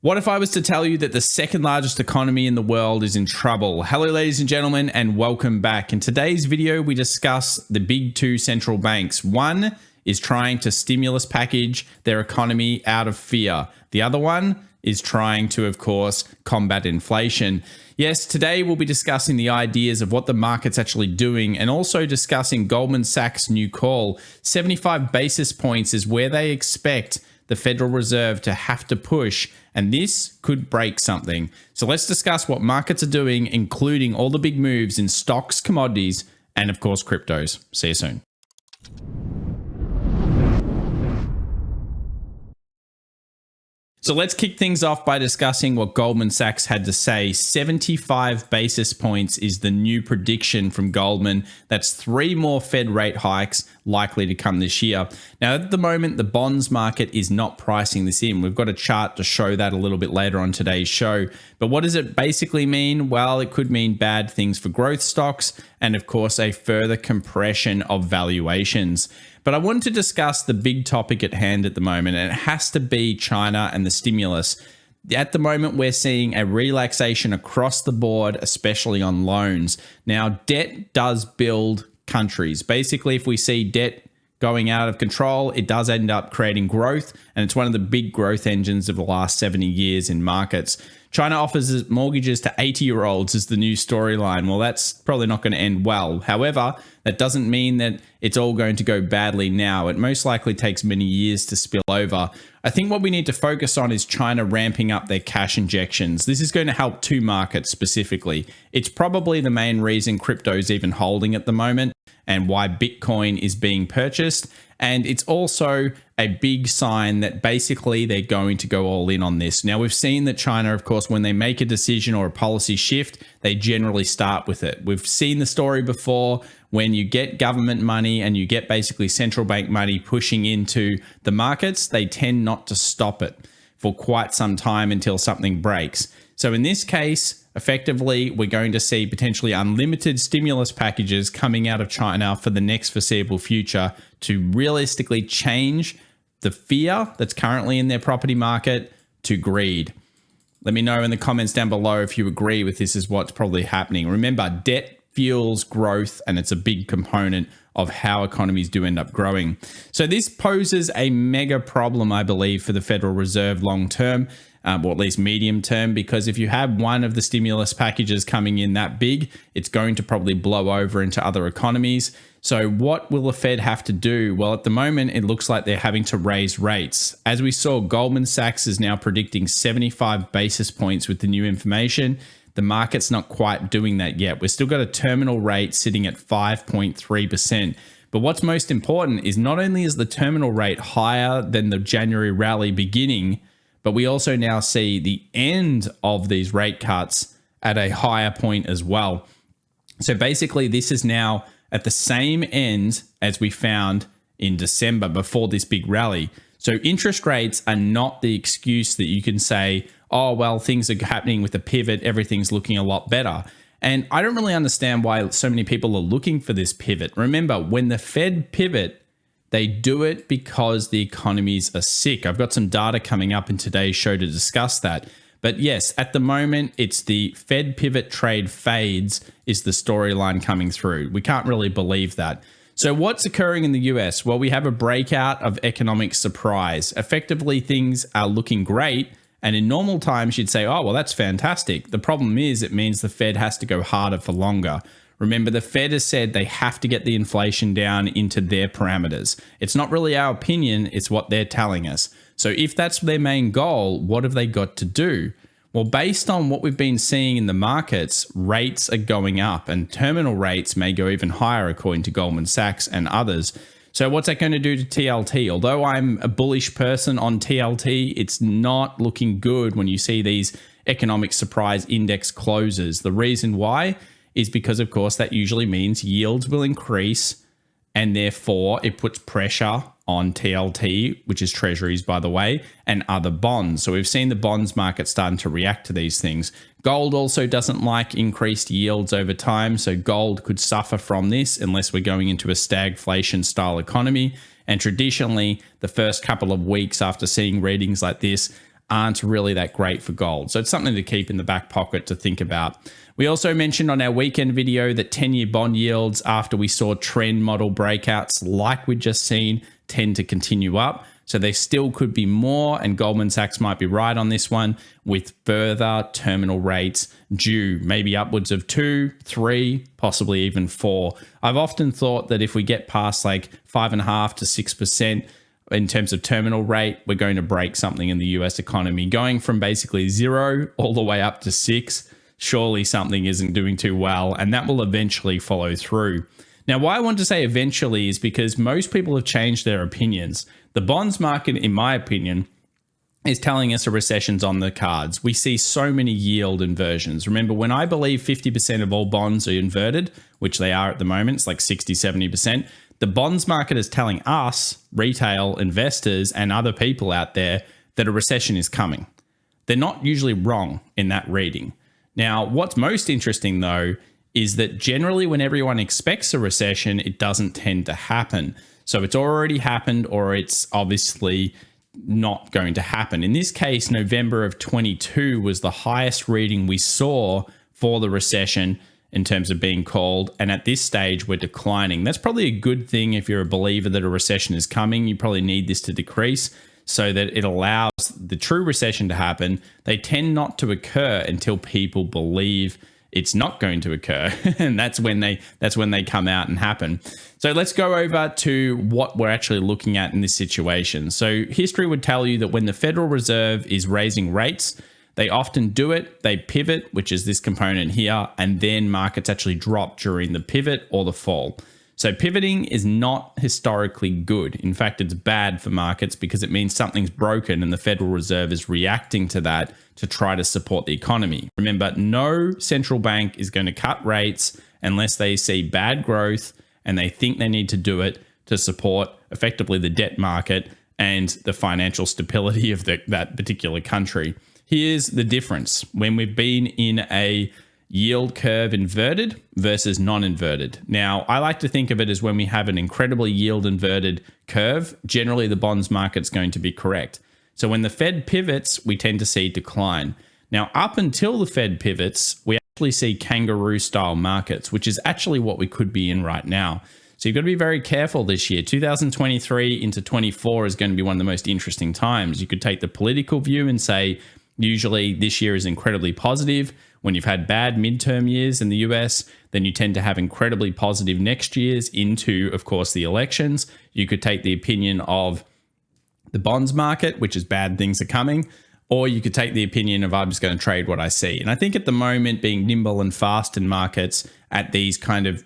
What if I was to tell you that the second largest economy in the world is in trouble? Hello, ladies and gentlemen, and welcome back. In today's video, we discuss the big two central banks. One is trying to stimulus package their economy out of fear. The other one is trying to, of course, combat inflation. Yes, today we'll be discussing the ideas of what the market's actually doing and also discussing Goldman Sachs' new call. 75 basis points is where they expect the Federal Reserve to have to push, and this could break something. So let's discuss what markets are doing, including all the big moves in stocks, commodities, and of course, cryptos. See you soon. So let's kick things off by discussing what Goldman Sachs had to say. 75 basis points is the new prediction from Goldman. That's 3 more Fed rate hikes likely to come this year. Now, at the moment, the bonds market is not pricing this in. We've got a chart to show that a little bit later on today's show. But what does it basically mean? Well, it could mean bad things for growth stocks and, of course, a further compression of valuations. But I wanted to discuss the big topic at hand at the moment, and it has to be China and the stimulus. At the moment, we're seeing a relaxation across the board, especially on loans. Now, debt does build countries. Basically, if we see debt going out of control, it does end up creating growth, and it's one of the big growth engines of the last 70 years in markets. China offers mortgages to 80-year-olds is the new storyline. Well, that's probably not going to end well. However, that doesn't mean that it's all going to go badly now. It most likely takes many years to spill over. I think what we need to focus on is China ramping up their cash injections. This is going to help two markets specifically. It's probably the main reason crypto is even holding at the moment and why Bitcoin is being purchased. And it's also a big sign that basically they're going to go all in on this. Now, we've seen that China, of course, when they make a decision or a policy shift, they generally start with it. We've seen the story before. When you get government money and you get basically central bank money pushing into the markets, they tend not to stop it for quite some time until something breaks. So in this case, effectively, we're going to see potentially unlimited stimulus packages coming out of China for the next foreseeable future to realistically change the fear that's currently in their property market to greed. Let me know in the comments down below if you agree with this is what's probably happening. Remember, debt fuels growth, and it's a big component of how economies do end up growing. So this poses a mega problem, I believe, for the Federal Reserve long term, or at least medium term, because if you have one of the stimulus packages coming in that big, it's going to probably blow over into other economies. So what will the Fed have to do? Well, at the moment, it looks like they're having to raise rates. As we saw, Goldman Sachs is now predicting 75 basis points with the new information. The market's not quite doing that yet. We've still got a terminal rate sitting at 5.3%. But what's most important is not only is the terminal rate higher than the January rally beginning, but we also now see the end of these rate cuts at a higher point as well. So basically, this is now at the same end as we found in December before this big rally. So interest rates are not the excuse that you can say, oh, well, things are happening with the pivot, everything's looking a lot better. And I don't really understand why so many people are looking for this pivot. Remember, when the Fed pivot, they do it because the economies are sick. I've got some data coming up in today's show to discuss that. But yes, at the moment, it's the Fed pivot trade fades is the storyline coming through. We can't really believe that. So what's occurring in the US? Well, we have a breakout of economic surprise. Effectively, things are looking great. And in normal times, you'd say, oh, well, that's fantastic. The problem is it means the Fed has to go harder for longer. Remember, the Fed has said they have to get the inflation down into their parameters. It's not really our opinion, it's what they're telling us. So if that's their main goal, what have they got to do? Well, based on what we've been seeing in the markets, rates are going up and terminal rates may go even higher according to Goldman Sachs and others. So what's that going to do to TLT? Although I'm a bullish person on TLT, it's not looking good when you see these economic surprise index closes. The reason why is because, of course, that usually means yields will increase and therefore it puts pressure on TLT, which is treasuries, by the way, and other bonds. So we've seen the bonds market starting to react to these things. Gold also doesn't like increased yields over time, so gold could suffer from this unless we're going into a stagflation style economy. And traditionally, the first couple of weeks after seeing readings like this aren't really that great for gold. So it's something to keep in the back pocket to think about. We also mentioned on our weekend video that 10-year bond yields, after we saw trend model breakouts like we'd just seen, tend to continue up. So they still could be more, and Goldman Sachs might be right on this one, with further terminal rates due, maybe upwards of 2, 3, possibly even 4. I've often thought that if we get past like 5.5 to 6% in terms of terminal rate, we're going to break something in the US economy. Going from basically 0 all the way up to 6, surely something isn't doing too well, and that will eventually follow through. Now, why I want to say eventually is because most people have changed their opinions. The bonds market, in my opinion, is telling us a recession's on the cards. We see so many yield inversions. Remember, when I believe 50% of all bonds are inverted, which they are at the moment, it's like 60, 70%, the bonds market is telling us, retail investors and other people out there, that a recession is coming. They're not usually wrong in that reading. Now, what's most interesting, though, is that generally when everyone expects a recession, it doesn't tend to happen. So it's already happened, or it's obviously not going to happen. In this case, November of 22 was the highest reading we saw for the recession in terms of being called. And at this stage, we're declining. That's probably a good thing if you're a believer that a recession is coming. You probably need this to decrease so that it allows the true recession to happen. They tend not to occur until people believe it's not going to occur. And that's when they come out and happen. So let's go over to what we're actually looking at in this situation. So history would tell you that when the Federal Reserve is raising rates, they often do it, they pivot, which is this component here, and then markets actually drop during the pivot or the fall. So pivoting is not historically good. In fact, it's bad for markets because it means something's broken and the Federal Reserve is reacting to that to try to support the economy. Remember, no central bank is going to cut rates unless they see bad growth and they think they need to do it to support effectively the debt market and the financial stability of that particular country. Here's the difference when we've been in a yield curve inverted versus non-inverted. Now, I like to think of it as when we have an incredibly yield inverted curve, generally the bonds market's going to be correct. So when the Fed pivots, we tend to see decline. Now, up until the Fed pivots, we actually see kangaroo style markets, which is actually what we could be in right now. So you've got to be very careful this year. 2023 into 24 is going to be one of the most interesting times. You could take the political view and say, usually this year is incredibly positive. When you've had bad midterm years in the US, then you tend to have incredibly positive next years into, of course, the elections. You could take the opinion of the bonds market, which is bad things are coming, or you could take the opinion of I'm just going to trade what I see. And I think at the moment, being nimble and fast in markets at these kind of,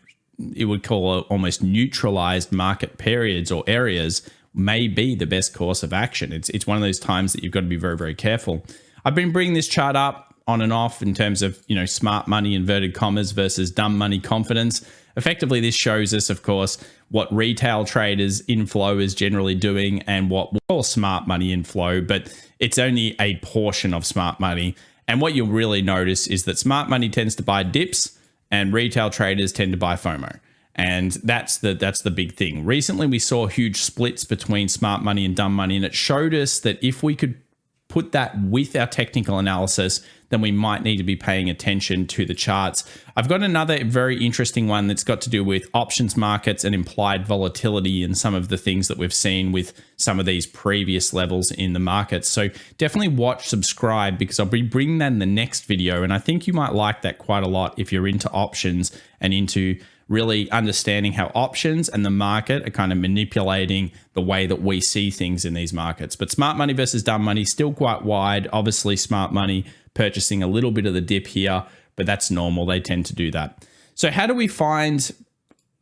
it would call almost neutralized market periods or areas may be the best course of action. It's one of those times that you've got to be very, very careful. I've been bringing this chart up on and off in terms of, smart money, inverted commas, versus dumb money confidence. Effectively, this shows us, of course, what retail traders inflow is generally doing and what we'll call smart money inflow, but it's only a portion of smart money. And what you'll really notice is that smart money tends to buy dips and retail traders tend to buy FOMO. And that's the big thing. Recently, we saw huge splits between smart money and dumb money, and it showed us that if we could put that with our technical analysis, then we might need to be paying attention to the charts. I've got another very interesting one that's got to do with options markets and implied volatility and some of the things that we've seen with some of these previous levels in the markets. So definitely watch, subscribe, because I'll be bringing that in the next video. And I think you might like that quite a lot if you're into options and into really understanding how options and the market are kind of manipulating the way that we see things in these markets. But smart money versus dumb money, still quite wide. Obviously, smart money purchasing a little bit of the dip here, but that's normal. They tend to do that. So how do we find,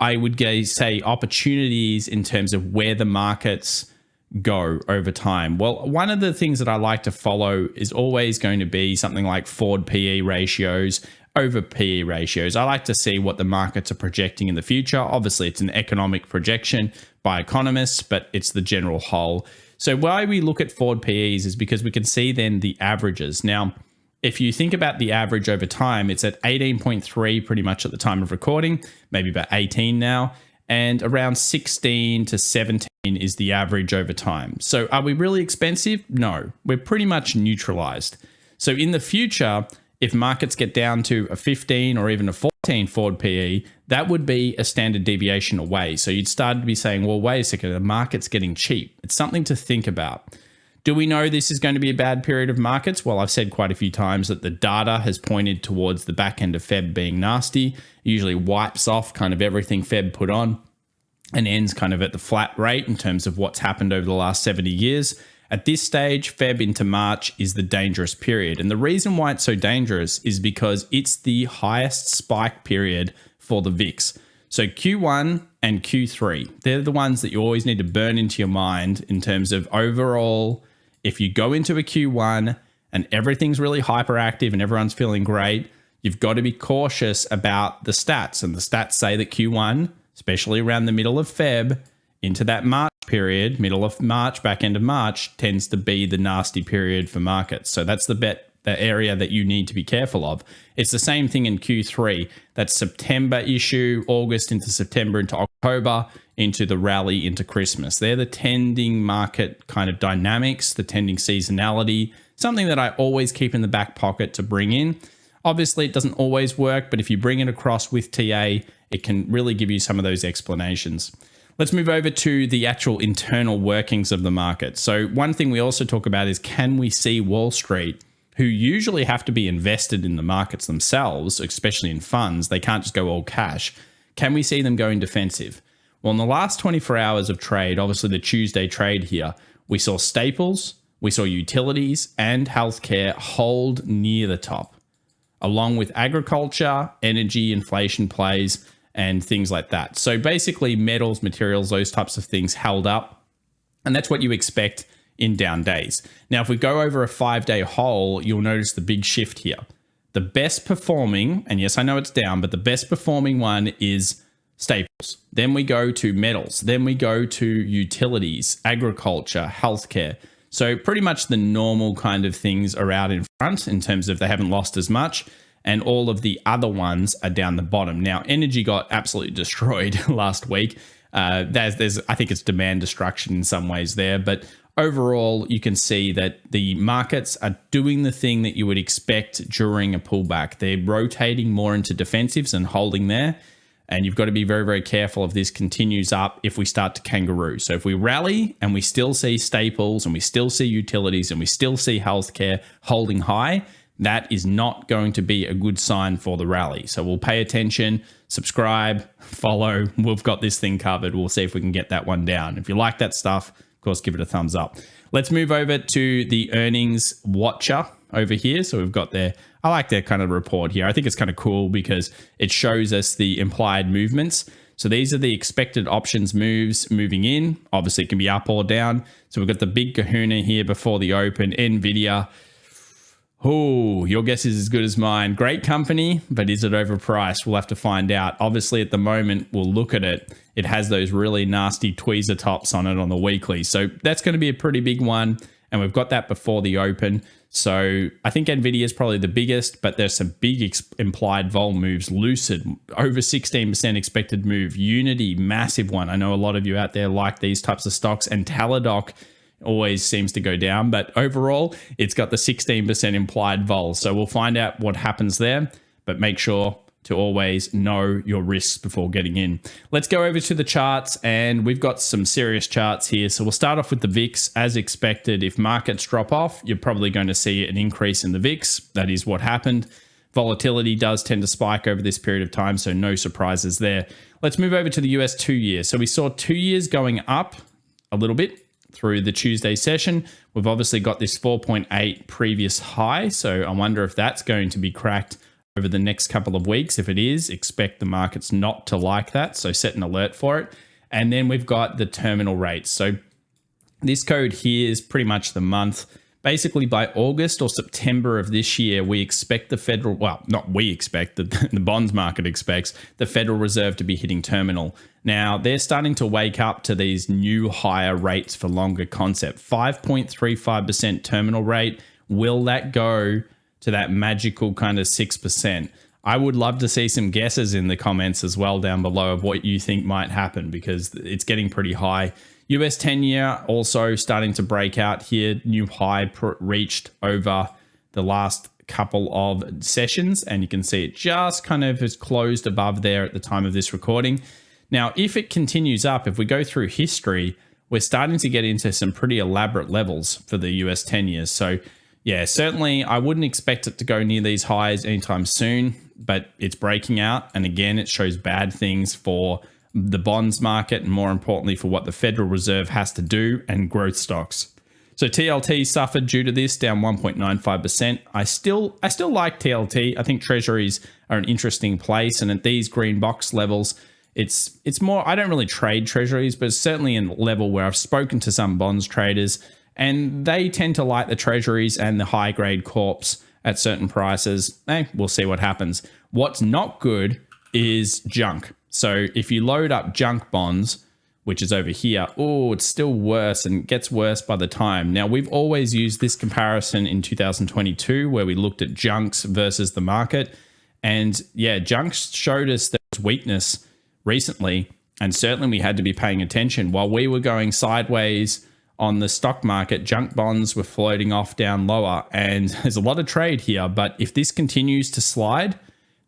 I would say, opportunities in terms of where the markets go over time? Well, one of the things that I like to follow is always going to be something like forward PE ratios over PE ratios. I like to see what the markets are projecting in the future. Obviously, it's an economic projection by economists, but it's the general whole. So why we look at forward PEs is because we can see then the averages. Now, if you think about the average over time, it's at 18.3 pretty much at the time of recording, maybe about 18 now, and around 16 to 17 is the average over time. So are we really expensive? No, we're pretty much neutralized. So in the future, if markets get down to a 15 or even a 14 forward PE, that would be a standard deviation away. So you'd start to be saying, well, wait a second, the market's getting cheap. It's something to think about. Do we know this is going to be a bad period of markets? Well, I've said quite a few times that the data has pointed towards the back end of Feb being nasty. It usually wipes off kind of everything Feb put on and ends kind of at the flat rate in terms of what's happened over the last 70 years. At this stage, Feb into March is the dangerous period. And the reason why it's so dangerous is because it's the highest spike period for the VIX. So Q1 and Q3, they're the ones that you always need to burn into your mind in terms of overall. If you go into a Q1 and everything's really hyperactive and everyone's feeling great, you've got to be cautious about the stats. And the stats say that Q1, especially around the middle of Feb, into that March period, middle of March, back end of March, tends to be the nasty period for markets. So that's the area that you need to be careful of. It's the same thing in Q3. That September issue, August into September into October, into the rally into Christmas. They're the tending market kind of dynamics, the tending seasonality, something that I always keep in the back pocket to bring in. Obviously, it doesn't always work, but if you bring it across with TA, it can really give you some of those explanations. Let's move over to the actual internal workings of the market. So one thing we also talk about is, can we see Wall Street, who usually have to be invested in the markets themselves, especially in funds, they can't just go all cash. Can we see them going defensive? Well, in the last 24 hours of trade, obviously the Tuesday trade here, we saw staples, we saw utilities and healthcare hold near the top, along with agriculture, energy, inflation plays, and things like that. So basically metals, materials, those types of things held up. And that's what you expect in down days. Now, if we go over a 5-day whole, you'll notice the big shift here. The best performing, and yes, I know it's down, but the best performing one is staples. Then we go to metals. Then we go to utilities, agriculture, healthcare. So pretty much the normal kind of things are out in front in terms of they haven't lost as much. And all of the other ones are down the bottom. Now, energy got absolutely destroyed last week. I think it's demand destruction in some ways there. But overall, you can see that the markets are doing the thing that you would expect during a pullback. They're rotating more into defensives and holding there. And you've got to be very, very careful if this continues up if we start to kangaroo. So if we rally and we still see staples and we still see utilities and we still see healthcare holding high, that is not going to be a good sign for the rally. So we'll pay attention, subscribe, follow. We've got this thing covered. We'll see if we can get that one down. If you like that stuff, of course, give it a thumbs up. Let's move over to the earnings watcher over here. So we've got their, I like their kind of report here. I think it's kind of cool because it shows us the implied movements. So these are the expected options moves moving in. Obviously, it can be up or down. So we've got the big kahuna here before the open, NVIDIA. Oh, your guess is as good as mine. Great company, but is it overpriced? We'll have to find out. Obviously, at the moment, we'll look at it. It has those really nasty tweezer tops on it on the weekly. So that's going to be a pretty big one. And we've got that before the open. So I think NVIDIA is probably the biggest, but there's some big implied vol moves. Lucid, over 16% expected move. Unity, massive one. I know a lot of you out there like these types of stocks. And Teladoc always seems to go down, but overall it's got the 16% implied vol. So we'll find out what happens there, but make sure to always know your risks before getting in. Let's go over to the charts, and we've got some serious charts here. So we'll start off with the VIX. As expected, if markets drop off, you're probably going to see an increase in the VIX. That is what happened. Volatility does tend to spike over this period of time, so no surprises there. Let's move over to the US 2 years. So we saw 2 years going up a little bit through the Tuesday session. We've obviously got this 4.8 previous high. So I wonder if that's going to be cracked over the next couple of weeks. If it is, expect the markets not to like that. So set an alert for it. And then we've got the terminal rates. So this code here is pretty much the month. Basically, by August or September of this year, we expect the federal, well, not we expect, the bonds market expects the Federal Reserve to be hitting terminal. Now, they're starting to wake up to these new higher rates for longer concept. 5.35% terminal rate. Will that go to that magical kind of 6%? I would love to see some guesses in the comments as well down below of what you think might happen, because it's getting pretty high. US 10-year also starting to break out here. New high reached over the last couple of sessions, and you can see it just kind of has closed above there at the time of this recording. Now, if it continues up, if we go through history, we're starting to get into some pretty elaborate levels for the US 10 years. So yeah, certainly I wouldn't expect it to go near these highs anytime soon, but it's breaking out. And again, it shows bad things for the bonds market and more importantly for what the Federal Reserve has to do and growth stocks. So TLT suffered due to this, down 1.95%. I still like TLT. I think treasuries are an interesting place, and at these green box levels, it's more, I don't really trade treasuries, but it's certainly in level where I've spoken to some bonds traders, and they tend to like the treasuries and the high grade corps at certain prices. We'll see what happens. What's not good is junk. So if you load up junk bonds, which is over here, oh, it's still worse and gets worse by the time. Now, we've always used this comparison in 2022 where we looked at junks versus the market. And yeah, junks showed us there was weakness recently, and certainly we had to be paying attention. While we were going sideways on the stock market, junk bonds were floating off down lower, and there's a lot of trade here. But if this continues to slide,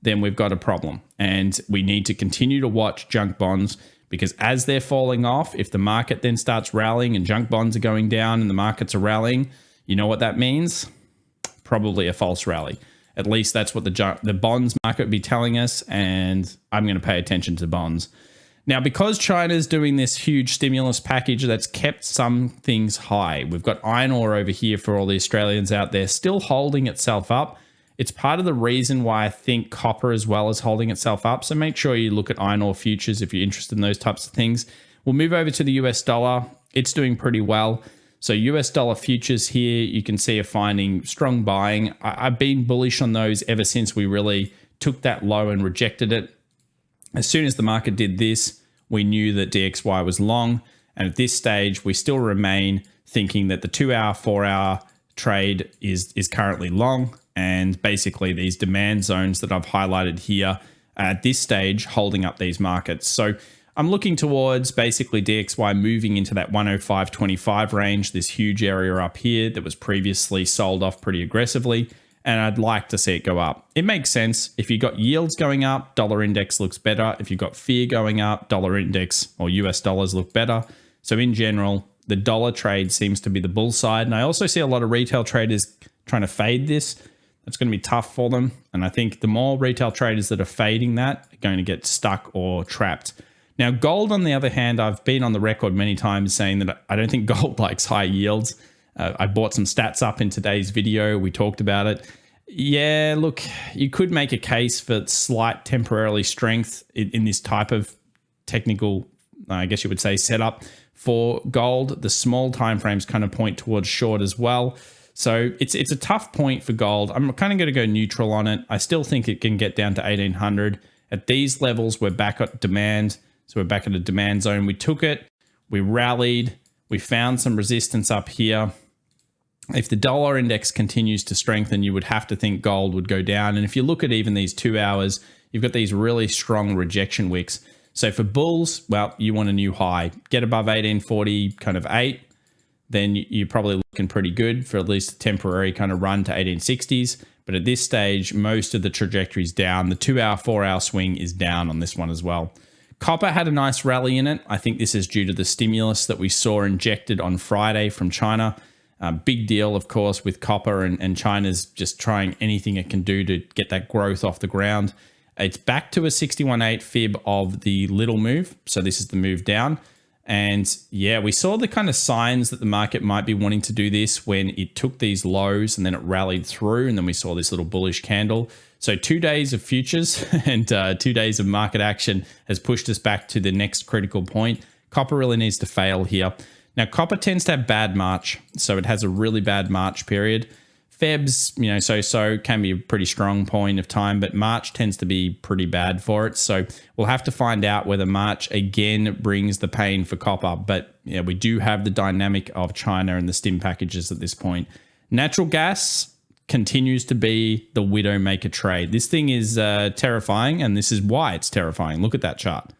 then we've got a problem, and we need to continue to watch junk bonds, because as they're falling off, if the market then starts rallying and junk bonds are going down and the markets are rallying, you know what that means? Probably a false rally. At least that's what the bonds market would be telling us, and I'm going to pay attention to bonds. Now, because China's doing this huge stimulus package that's kept some things high, we've got iron ore over here for all the Australians out there still holding itself up. It's part of the reason why I think copper as well is holding itself up. So make sure you look at iron ore futures if you're interested in those types of things. We'll move over to the US dollar. It's doing pretty well. So US dollar futures here, you can see are finding strong buying. I've been bullish on those ever since we really took that low and rejected it. As soon as the market did this, we knew that DXY was long. And at this stage, we still remain thinking that the 2-hour, 4-hour trade is currently long. And basically these demand zones that I've highlighted here at this stage holding up these markets. So I'm looking towards basically DXY moving into that 105.25 range, this huge area up here that was previously sold off pretty aggressively. And I'd like to see it go up. It makes sense. If you've got yields going up, dollar index looks better. If you've got fear going up, dollar index or US dollars look better. So in general, the dollar trade seems to be the bull side. And I also see a lot of retail traders trying to fade this. It's going to be tough for them. And I think the more retail traders that are fading that are going to get stuck or trapped. Now, gold, on the other hand, I've been on the record many times saying that I don't think gold likes high yields. I brought some stats up in today's video. We talked about it. Yeah, look, you could make a case for slight temporarily strength in this type of technical, I guess you would say, setup for gold. The small timeframes kind of point towards short as well. So it's a tough point for gold. I'm kind of going to go neutral on it. I still think it can get down to 1800. At these levels, we're back at demand. So we're back at a demand zone. We took it, we rallied, we found some resistance up here. If the dollar index continues to strengthen, you would have to think gold would go down. And if you look at even these 2 hours, you've got these really strong rejection wicks. So for bulls, well, you want a new high. Get above 1840, kind of 8. Then you're probably looking pretty good for at least a temporary kind of run to 1860s. But at this stage, most of the trajectory is down. The 2-hour, 4-hour swing is down on this one as well. Copper had a nice rally in it. I think this is due to the stimulus that we saw injected on Friday from China. Big deal, of course, with copper, and China's just trying anything it can do to get that growth off the ground. It's back to a 61.8 fib of the little move. So this is the move down. And yeah, we saw the kind of signs that the market might be wanting to do this when it took these lows and then it rallied through, and then we saw this little bullish candle. So 2 days of futures and 2 days of market action has pushed us back to the next critical point. Copper really needs to fail here. Now, copper tends to have bad March, so it has a really bad March period. Feb's, so can be a pretty strong point of time, but March tends to be pretty bad for it. So we'll have to find out whether March again brings the pain for copper. But yeah, we do have the dynamic of China and the stim packages at this point. Natural gas continues to be the widowmaker trade. This thing is terrifying, and this is why it's terrifying. Look at that chart.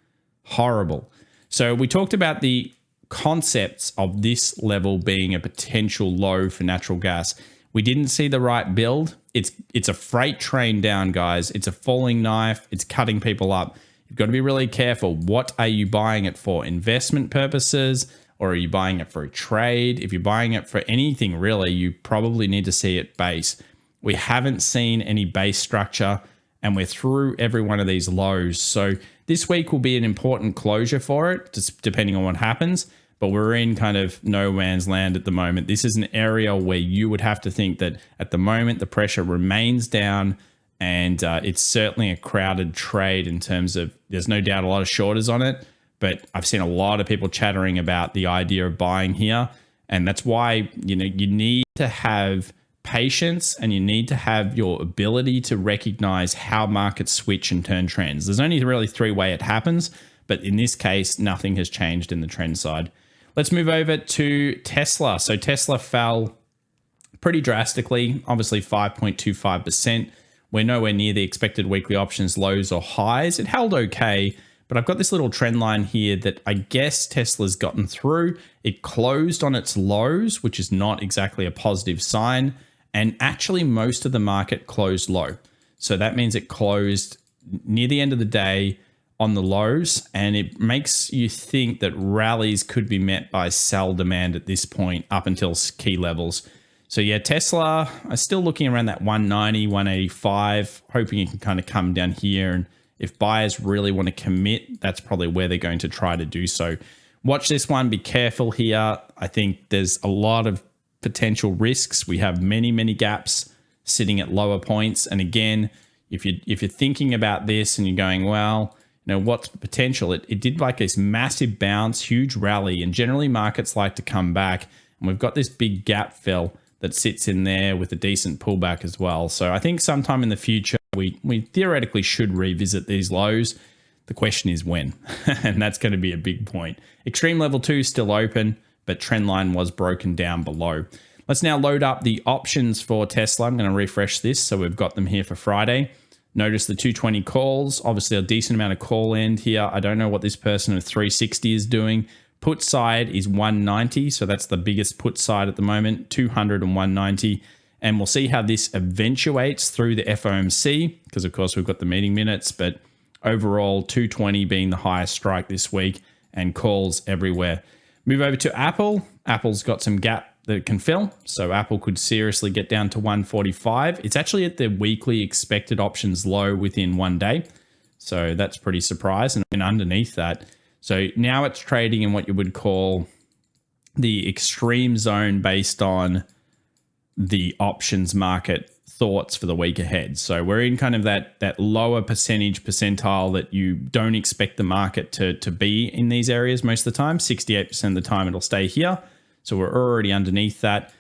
Horrible. So we talked about the concepts of this level being a potential low for natural gas. We didn't see the right build. It's a freight train down, guys. It's a falling knife. It's cutting people up. You've got to be really careful. What are you buying it for? Investment purposes, or are you buying it for a trade? If you're buying it for anything really, you probably need to see it base. We haven't seen any base structure, and we're through every one of these lows. So this week will be an important closure for it, just depending on what happens. But we're in kind of no man's land at the moment. This is an area where you would have to think that at the moment the pressure remains down, and it's certainly a crowded trade in terms of, there's no doubt a lot of shorters on it, but I've seen a lot of people chattering about the idea of buying here. And that's why, you need to have patience, and you need to have your ability to recognize how markets switch and turn trends. There's only really three ways it happens, but in this case, nothing has changed in the trend side. Let's move over to Tesla. So Tesla fell pretty drastically, obviously 5.25%. We're nowhere near the expected weekly options lows or highs. It held okay, but I've got this little trend line here that I guess Tesla's gotten through. It closed on its lows, which is not exactly a positive sign. And actually most of the market closed low. So that means it closed near the end of the day on the lows, and it makes you think that rallies could be met by sell demand at this point up until key levels. So yeah, Tesla, I'm still looking around that 190, 185, hoping it can kind of come down here. And if buyers really want to commit, that's probably where they're going to try to do so. Watch this one, be careful here. I think there's a lot of potential risks. We have many, many gaps sitting at lower points. And again, if you're thinking about this and you're going, well, what's the potential? It did like this massive bounce, huge rally, and generally markets like to come back. And we've got this big gap fill that sits in there with a decent pullback as well. So I think sometime in the future, we theoretically should revisit these lows. The question is when, and that's going to be a big point. Extreme level 2 is still open, but trend line was broken down below. Let's now load up the options for Tesla. I'm going to refresh this so we've got them here for Friday. Notice the 220 calls, obviously a decent amount of call end here. I don't know what this person at 360 is doing. Put side is 190, so that's the biggest put side at the moment, 200 and 190. And we'll see how this eventuates through the FOMC, because of course we've got the meeting minutes, but overall 220 being the highest strike this week, and calls everywhere. Move over to Apple. Apple's got some gap that can fill, so Apple could seriously get down to 145. It's actually at the weekly expected options low within 1 day, so that's pretty surprising. And underneath that, so now it's trading in what you would call the extreme zone based on the options market thoughts for the week ahead. So we're in kind of that lower percentile that you don't expect the market to be in these areas most of the time. 68% of the time it'll stay here. So we're already underneath that.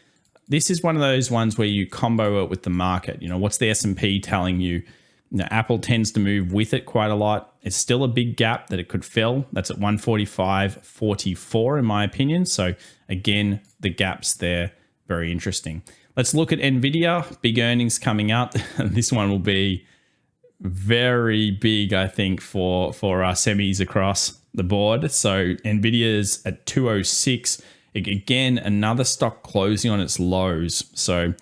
This is one of those ones where you combo it with the market. What's the S&P telling you? Apple tends to move with it quite a lot. It's still a big gap that it could fill. That's at 145.44 in my opinion. So again, the gaps there, very interesting. Let's look at Nvidia. Big earnings coming out. This one will be very big, I think, for our semis across the board. So Nvidia's at 206. Again, another stock closing on its lows. So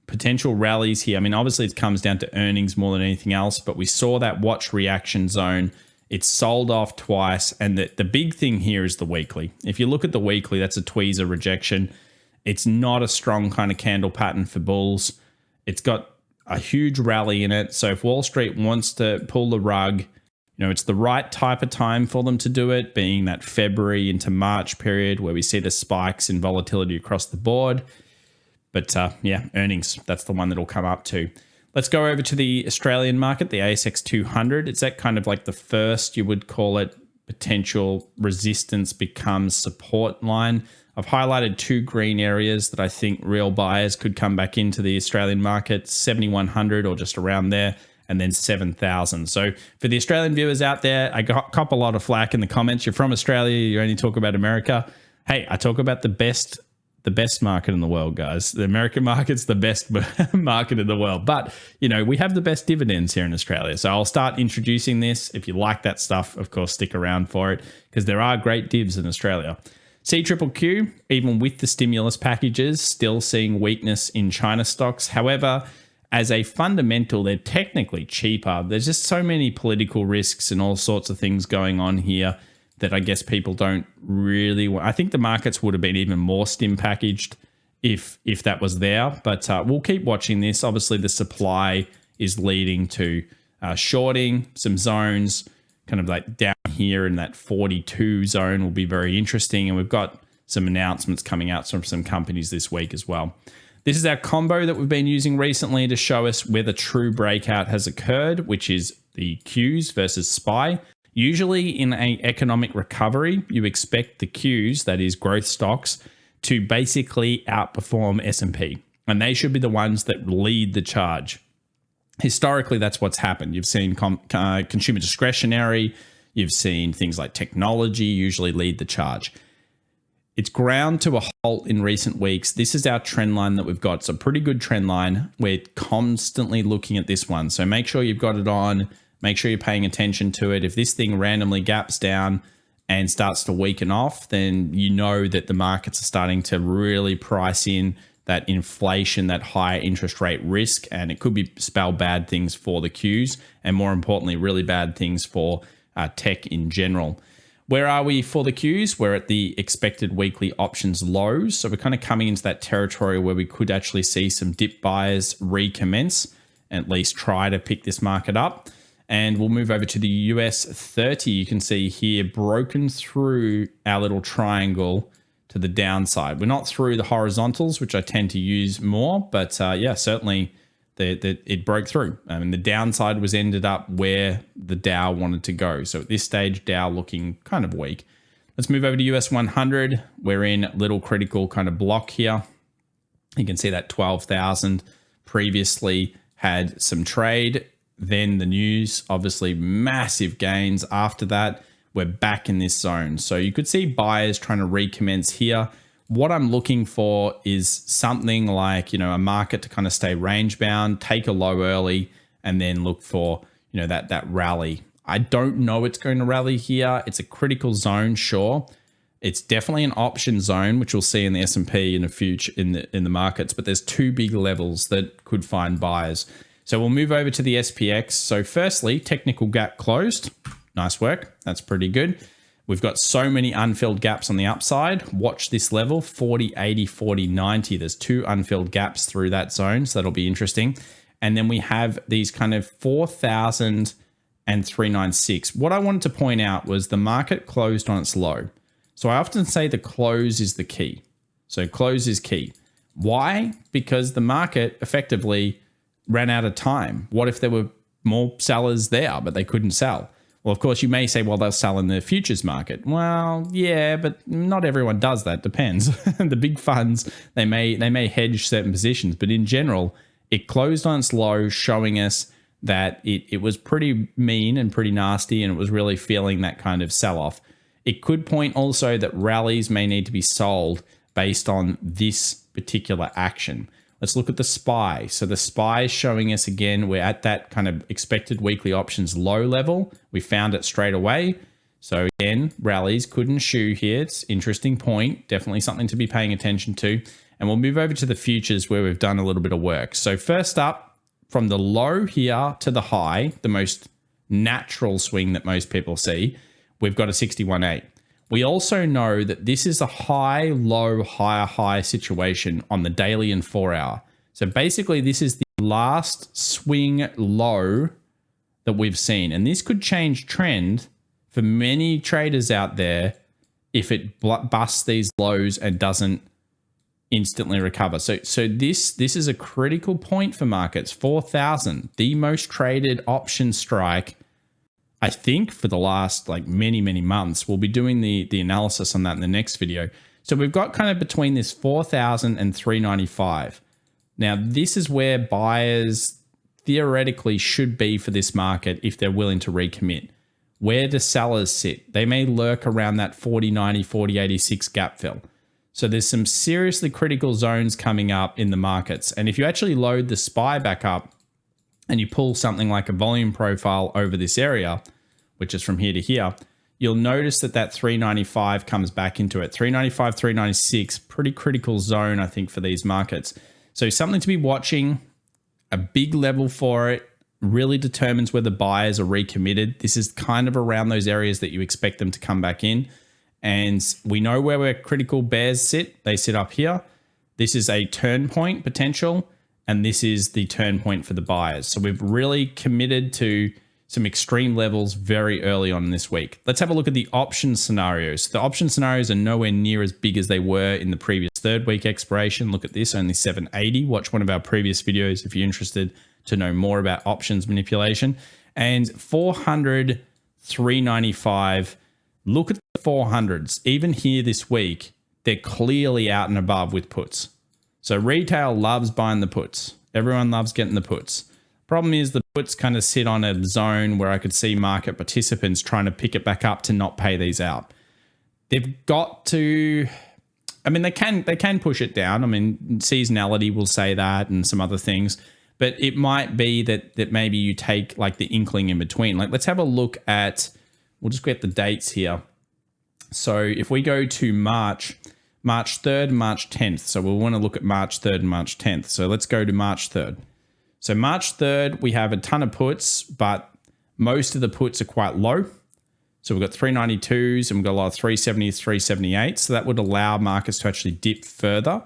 potential rallies here. I mean, obviously it comes down to earnings more than anything else, but we saw that watch reaction zone. It's sold off twice. And the big thing here is the weekly. If you look at the weekly, that's a tweezer rejection. It's not a strong kind of candle pattern for bulls. It's got a huge rally in it. So if Wall Street wants to pull the rug, it's the right type of time for them to do it, being that February into March period where we see the spikes in volatility across the board. But yeah, earnings, that's the one that'll come up to. Let's go over to the Australian market, the ASX 200. It's at kind of like the first, you would call it, potential resistance becomes support line. I've highlighted two green areas that I think real buyers could come back into the Australian market, 7,100 or just around there, and then 7,000. So for the Australian viewers out there, I cop a lot of flack in the comments. You're from Australia, you only talk about America. Hey, I talk about the best market in the world, guys. The American market's the best market in the world. But, we have the best dividends here in Australia. So I'll start introducing this. If you like that stuff, of course, stick around for it because there are great divs in Australia. CQQQ, even with the stimulus packages, still seeing weakness in China stocks. However, as a fundamental, they're technically cheaper. There's just so many political risks and all sorts of things going on here that I guess people don't really want. I think the markets would have been even more stim packaged if that was there. But we'll keep watching this. Obviously, the supply is leading to shorting some zones, kind of like down here in that 42 zone will be very interesting. And we've got some announcements coming out from some companies this week as well. This is our combo that we've been using recently to show us where the true breakout has occurred, which is the Qs versus SPY. Usually in an economic recovery, you expect the Qs, that is growth stocks, to basically outperform S&P. And they should be the ones that lead the charge. Historically, that's what's happened. You've seen consumer discretionary. You've seen things like technology usually lead the charge. It's ground to a halt in recent weeks. This is our trend line that we've got. It's a pretty good trend line. We're constantly looking at this one. So make sure you've got it on. Make sure you're paying attention to it. If this thing randomly gaps down and starts to weaken off, then you know that the markets are starting to really price in that inflation, that higher interest rate risk, and it could spell bad things for the Qs, and more importantly, really bad things for tech in general. Where are we for the Qs? We're at the expected weekly options lows. So we're kind of coming into that territory where we could actually see some dip buyers recommence, at least try to pick this market up. And we'll move over to the US 30. You can see here broken through our little triangle to the downside. We're not through the horizontals, which I tend to use more, but yeah, certainly it broke through. I mean, the downside was ended up where the Dow wanted to go. So at this stage, Dow looking kind of weak. Let's move over to US 100. We're in a little critical kind of block here. You can see that 12,000 previously had some trade. Then the news, obviously massive gains after that. We're back in this zone. So you could see buyers trying to recommence here. What I'm looking for is something like, a market to kind of stay range bound, take a low early, and then look for, that rally. I don't know it's going to rally here. It's a critical zone, sure. It's definitely an option zone, which we'll see in the S&P in the future in the markets, but there's two big levels that could find buyers. So we'll move over to the SPX. So firstly, technical gap closed. Nice work. That's pretty good. We've got so many unfilled gaps on the upside. Watch this level, 40, 80, 40, 90. There's two unfilled gaps through that zone, so that'll be interesting. And then we have these kind of 4,000 and 396. What I wanted to point out was the market closed on its low. So I often say the close is the key. So close is key. Why? Because the market effectively ran out of time. What if there were more sellers there, but they couldn't sell? Well, of course, you may say, well, they'll sell in the futures market. Well, yeah, but not everyone does that. Depends. The big funds, they may hedge certain positions, but in general, it closed on its low, showing us that it was pretty mean and pretty nasty, and it was really feeling that kind of sell-off. It could point also that rallies may need to be sold based on this particular action. Let's look at the SPY. So the SPY is showing us again, we're at that kind of expected weekly options low level. We found it straight away. So again, rallies couldn't shoe here. It's an interesting point, definitely something to be paying attention to. And we'll move over to the futures where we've done a little bit of work. So first up, from the low here to the high, the most natural swing that most people see, we've got a 61.8. We also know that this is a high, low, higher, high situation on the daily and 4 hour. So basically, this is the last swing low that we've seen. And this could change trend for many traders out there if it busts these lows and doesn't instantly recover. So this is a critical point for markets. 4,000, the most traded option strike, I think, for the last many months. We'll be doing the analysis on that in the next video. So we've got kind of between this 4,000 and 395. Now, this is where buyers theoretically should be for this market if they're willing to recommit. Where do sellers sit? They may lurk around that 40.90, 40.86 gap fill. So there's some seriously critical zones coming up in the markets. And if you actually load the SPY back up, and you pull something like a volume profile over this area, which is from here to here, you'll notice that that 395 comes back into it. 395, 396, pretty critical zone, I think, for these markets. So something to be watching. A big level for it really determines whether buyers are recommitted. This is kind of around those areas that you expect them to come back in. And we know where critical bears sit. They sit up here. This is a turn point potential, and this is the turn point for the buyers. So we've really committed to some extreme levels very early on in this week. Let's have a look at the option scenarios. The option scenarios are nowhere near as big as they were in the previous third week expiration. Look at this, only 780. Watch one of our previous videos if you're interested to know more about options manipulation. And 400, 395. Look at the 400s. Even here this week, they're clearly out and above with puts. So retail loves buying the puts. Everyone loves getting the puts. Problem is the puts kind of sit on a zone where I could see market participants trying to pick it back up to not pay these out. They've got to, I mean, they can push it down. I mean, seasonality will say that and some other things, but it might be that maybe you take like the inkling in between. Like, let's have a look at, we'll just get the dates here. So if we go to March 3rd, March 10th. So we'll want to look at March 3rd and March 10th. So let's go to March 3rd. So March 3rd, we have a ton of puts, but most of the puts are quite low. So we've got 392s and we've got a lot of 370s, 378s. So that would allow markets to actually dip further,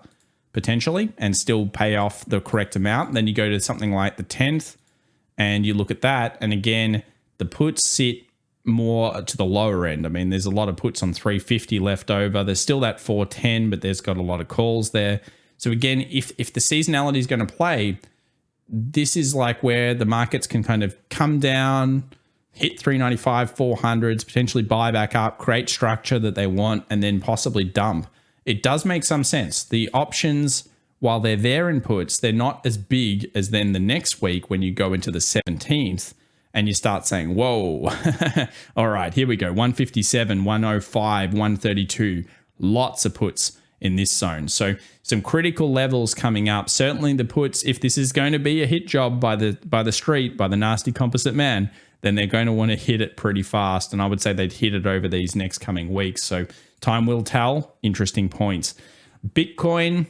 potentially, and still pay off the correct amount. Then you go to something like the 10th and you look at that. And again, the puts sit more to the lower end. I mean, there's a lot of puts on 350 left over. There's still that 410, but there's got a lot of calls there. So again, if the seasonality is going to play, this is like where the markets can kind of come down, hit 395, 400s, potentially buy back up, create structure that they want, and then possibly dump. It does make some sense. The options, while they're there in puts, they're not as big as then the next week when you go into the 17th and you start saying, whoa, all right, here we go. 157, 105, 132, lots of puts in this zone. So some critical levels coming up. Certainly the puts, if this is going to be a hit job by the street, by the nasty composite man, then they're going to want to hit it pretty fast. And I would say they'd hit it over these next coming weeks. So time will tell. Interesting points. Bitcoin,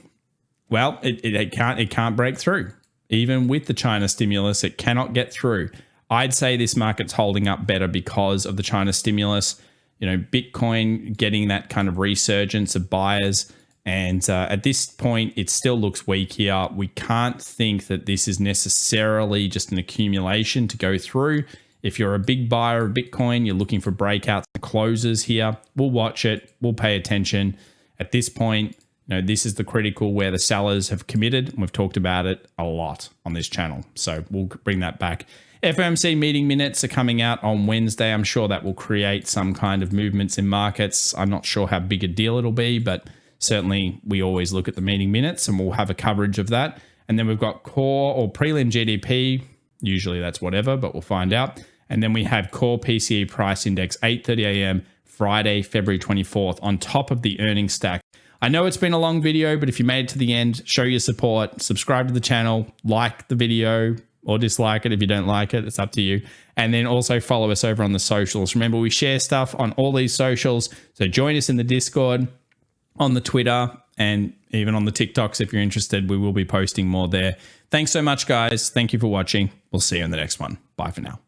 well, it can't break through. Even with the China stimulus, it cannot get through. I'd say this market's holding up better because of the China stimulus. You know, Bitcoin getting that kind of resurgence of buyers. And at this point, it still looks weak here. We can't think that this is necessarily just an accumulation to go through. If you're a big buyer of Bitcoin, you're looking for breakouts and closes here, we'll watch it. We'll pay attention. At this point, you know, this is the critical where the sellers have committed. And we've talked about it a lot on this channel. So we'll bring that back. FOMC meeting minutes are coming out on Wednesday. I'm sure that will create some kind of movements in markets. I'm not sure how big a deal it'll be, but certainly we always look at the meeting minutes and we'll have a coverage of that. And then we've got core or prelim GDP. Usually that's whatever, but we'll find out. And then we have core PCE price index, 8:30 a.m. Friday, February 24th, on top of the earnings stack. I know it's been a long video, but if you made it to the end, show your support, subscribe to the channel, like the video, or dislike it if you don't like it. It's up to you. And then also follow us over on the socials. Remember, we share stuff on all these socials. So join us in the Discord, on the Twitter, and even on the TikToks if you're interested. We will be posting more there. Thanks so much, guys. Thank you for watching. We'll see you in the next one. Bye for now.